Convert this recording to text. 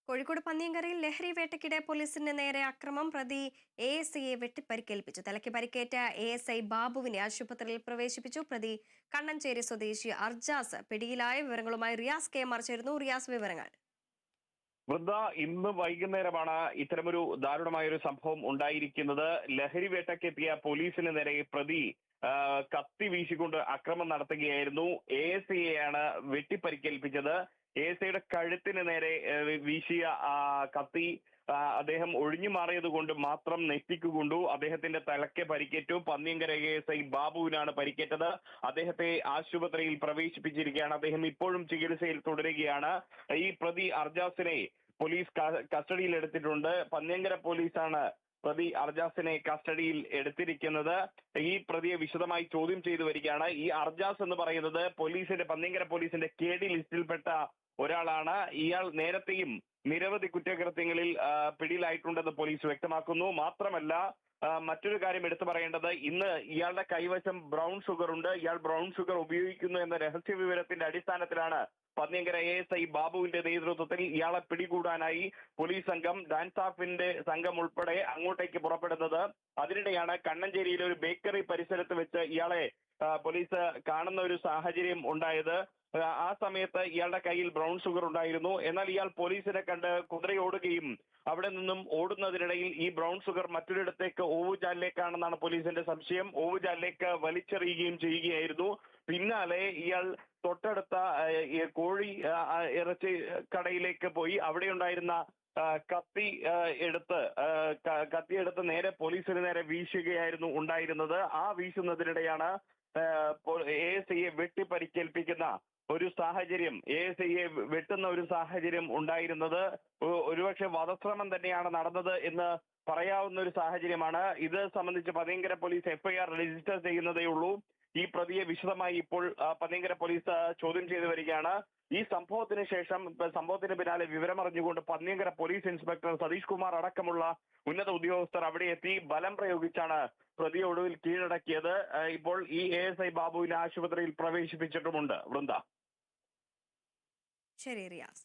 കോഴിക്കോട് പന്നിയങ്കരയിൽ ലഹരി വേട്ടയ്ക്കിടെ പോലീസിന് നേരെ അക്രമം. പ്രതി എഎസ്ഐയെ വെട്ടിപ്പരിക്കേൽപ്പിച്ചു. തലയ്ക്ക് പരിക്കേറ്റ എഎസ്ഐ ബാബുവിനെ ആശുപത്രിയിൽ പ്രവേശിപ്പിച്ചു. പ്രതി കണ്ണഞ്ചേരി സ്വദേശി അർജാസ് പിടിയിലായ. വിവരങ്ങളുമായി റിയാസ് കെ ചേരുന്നു. റിയാസ്, വിവരങ്ങൾ. വൃന്ദ, ഇന്ന് വൈകുന്നേരമാണ് ഇത്തരമൊരു ദാരുണമായൊരു സംഭവം ഉണ്ടായിരിക്കുന്നത്. ലഹരി വേട്ടയ്ക്കെത്തിയ പോലീസിന് നേരെ പ്രതി കത്തി വീശിക്കൊണ്ട് അക്രമം നടത്തുകയായിരുന്നു. എഎസ്ഐയെയാണ് വെട്ടിപ്പരിക്കേൽപ്പിച്ചത്. എഎസ്ഐയുടെ കഴുത്തിന് നേരെ വീശിയ കത്തി അദ്ദേഹം ഒഴിഞ്ഞു മാറിയത് കൊണ്ട് മാത്രം നെറ്റിക്ക് കൊണ്ടു. അദ്ദേഹത്തിന്റെ തലയ്ക്ക് പരിക്കേറ്റു. പന്നിയങ്കര എഎസ്ഐ ബാബുവിനാണ് പരിക്കേറ്റത്. അദ്ദേഹത്തെ ആശുപത്രിയിൽ പ്രവേശിപ്പിച്ചിരിക്കുകയാണ്. അദ്ദേഹം ഇപ്പോഴും ചികിത്സയിൽ തുടരുകയാണ്. ഈ പ്രതി അർജാസിനെ പോലീസ് കസ്റ്റഡിയിൽ എടുത്തിട്ടുണ്ട്. പന്നിയങ്കര പോലീസാണ് പ്രതി അർജാസിനെ കസ്റ്റഡിയിൽ എടുത്തിരിക്കുന്നത്. ഈ പ്രതിയെ വിശദമായി ചോദ്യം ചെയ്തു വരികയാണ്. ഈ അർജാസ് എന്ന് പറയുന്നത് പന്നിയങ്കര പോലീസിന്റെ KD ലിസ്റ്റിൽപ്പെട്ട ഒരാളാണ്. ഇയാൾ നേരത്തെയും നിരവധി കുറ്റകൃത്യങ്ങളിൽ പിടിയിലായിട്ടുണ്ടെന്ന് പോലീസ് വ്യക്തമാക്കുന്നു. മാത്രമല്ല, മറ്റൊരു കാര്യം എടുത്തു പറയേണ്ടത്, ഇന്ന് ഇയാളുടെ കൈവശം ബ്രൗൺ ഷുഗർ ഉണ്ട്. ഇയാൾ ബ്രൗൺ ഷുഗർ ഉപയോഗിക്കുന്നു എന്ന രഹസ്യ വിവരത്തിന്റെ അടിസ്ഥാനത്തിലാണ് പന്നിയങ്കര എഎസ്ഐ ബാബുവിന്റെ നേതൃത്വത്തിൽ ഇയാളെ പിടികൂടാനായി പോലീസ് സംഘം, ഡാൻസ് ഓഫിന്റെ സംഘം ഉൾപ്പെടെ അങ്ങോട്ടേക്ക് പുറപ്പെടുന്നത്. അതിനിടെയാണ് കണ്ണഞ്ചേരിയിലെ ഒരു ബേക്കറി പരിസരത്ത് വെച്ച് ഇയാളെ പോലീസ് കാണുന്ന ഒരു സാഹചര്യം ഉണ്ടായത്. ആ സമയത്ത് ഇയാളുടെ കയ്യിൽ ബ്രൗൺ ഷുഗർ ഉണ്ടായിരുന്നു. എന്നാൽ ഇയാൾ പോലീസിനെ കണ്ട് കുതിരയോടുകയും അവിടെ നിന്നും ഓടുന്നതിനിടയിൽ ഈ ബ്രൗൺ ഷുഗർ മറ്റൊരിടത്തേക്ക് ഓവുചാലിലേക്കാണെന്നാണ് പോലീസിന്റെ സംശയം. ഓവുചാലിലേക്ക് വലിച്ചെറിയുകയും ചെയ്യുകയായിരുന്നു. പിന്നാലെ ഇയാൾ തൊട്ടടുത്ത കോഴി ഇറച്ചി കടയിലേക്ക് പോയി അവിടെ ഉണ്ടായിരുന്ന കത്തിയെടുത്ത് നേരെ പോലീസിന് നേരെ വീശുകയായിരുന്നു ഉണ്ടായിരുന്നത്. ആ വീശുന്നതിനിടെയാണ് എഎസ്ഐയെ വെട്ടിപ്പരിക്കേൽപ്പിക്കുന്ന ഒരു സാഹചര്യം, എഎസ്ഐയെ വെട്ടുന്ന ഒരു സാഹചര്യം ഉണ്ടായിരുന്നത്. ഒരുപക്ഷെ വധശ്രമം തന്നെയാണ് നടന്നത് എന്ന് പറയാവുന്ന ഒരു സാഹചര്യമാണ്. ഇത് സംബന്ധിച്ച് പന്നിയങ്കര പോലീസ് FIR രജിസ്റ്റർ ചെയ്യുന്നതേ ഉള്ളൂ. ഈ പ്രതിയെ വിശദമായി ഇപ്പോൾ പന്നിയങ്കര പോലീസ് ചോദ്യം ചെയ്തു വരികയാണ്. ഈ സംഭവത്തിന് പിന്നാലെ വിവരമറിഞ്ഞുകൊണ്ട് പന്നിയങ്കര പോലീസ് ഇൻസ്പെക്ടർ സതീഷ് കുമാർ അടക്കമുള്ള ഉന്നത ഉദ്യോഗസ്ഥർ അവിടെ എത്തി ബലം പ്രയോഗിച്ചാണ് പ്രതിയെ ഒടുവിൽ കീഴടക്കിയത്. ഇപ്പോൾ ഈ എഎസ്ഐ ബാബുവിനെ ആശുപത്രിയിൽ പ്രവേശിപ്പിച്ചിട്ടുമുണ്ട്. വൃന്ദ. ശരി റിയാസ്.